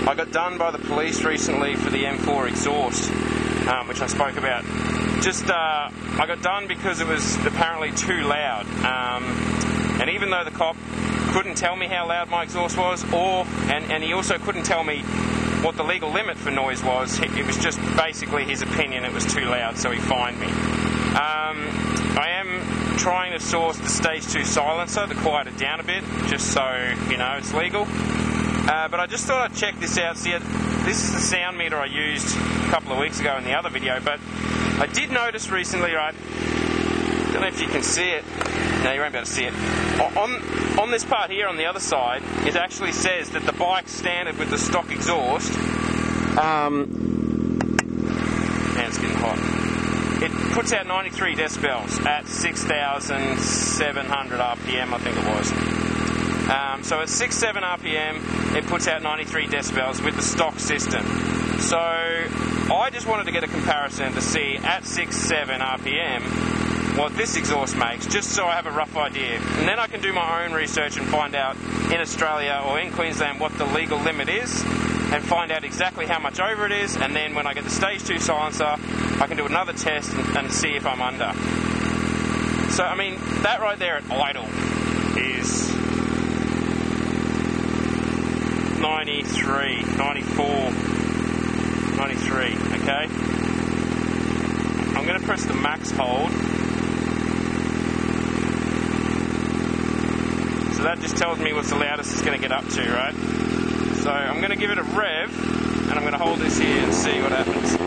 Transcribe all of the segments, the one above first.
I got done by the police recently for the M4 exhaust, which I spoke about. I got done because it was apparently too loud, and even though the cop couldn't tell me how loud my exhaust was, and he also couldn't tell me what the legal limit for noise was, it was just basically his opinion it was too loud, so he fined me. I am trying to source the stage 2 silencer to quiet it down a bit, just so you know it's legal. But I just thought I'd check this out. See, this is the sound meter I used a couple of weeks ago in the other video, but I did notice recently, right, don't know if you can see it, no, you won't be able to see it, on this part here on the other side, it actually says that the bike's standard with the stock exhaust, man, it's getting hot, it puts out 93 decibels at 6,700 RPM, I think it was. So at 6.7 RPM, it puts out 93 decibels with the stock system. So I just wanted to get a comparison to see at 6.7 RPM what this exhaust makes, just so I have a rough idea. And then I can do my own research and find out in Australia or in Queensland what the legal limit is, and find out exactly how much over it is, and then when I get the stage 2 silencer, I can do another test and see if I'm under. So, I mean, that right there at idle is 93, 94, 93, okay? I'm going to press the max hold. So that just tells me what's the loudest it's going to get up to, right? So I'm going to give it a rev, and I'm going to hold this here and see what happens.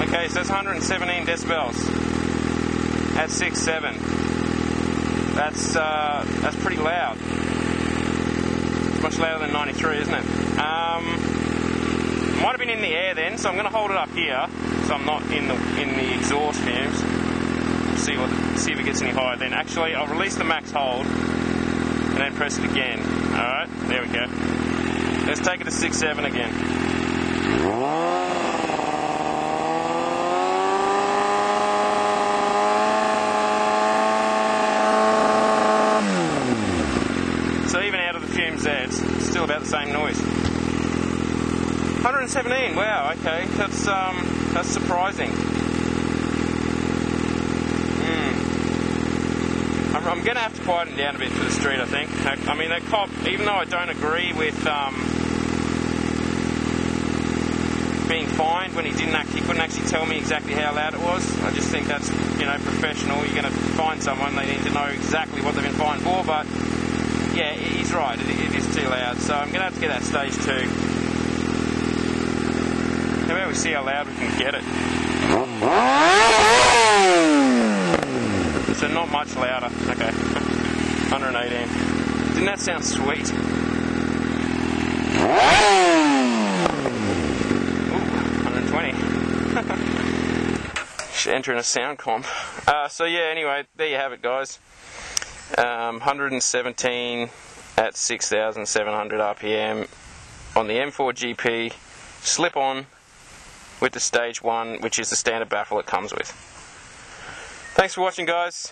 Okay, so that's 117 decibels at 6.7. That's pretty loud. It's much louder than 93, isn't it? Might have been in the air then, so I'm going to hold it up here, so I'm not in the exhaust fumes. See if it gets any higher. Then actually, I'll release the max hold and then press it again. All right, there we go. Let's take it to 6.7 again. So even out of the fumes there, it's still about the same noise. 117, wow, okay, that's surprising. I'm going to have to quieten it down a bit for the street, I think. I mean, that cop, even though I don't agree with being fined when he couldn't actually tell me exactly how loud it was, I just think that's, you know, professional. You're going to fine someone, they need to know exactly what they've been fined for, but yeah, he's right, it is too loud, so I'm going to have to get that stage 2. How about we see how loud we can get it? So not much louder, okay. 118. Didn't that sound sweet? Ooh, 120. Should enter in a sound comp. So yeah, anyway, there you have it, guys. 117 at 6,700 RPM on the M4GP slip-on with the stage 1, which is the standard baffle it comes with. Thanks for watching, guys.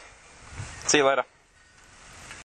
See you later.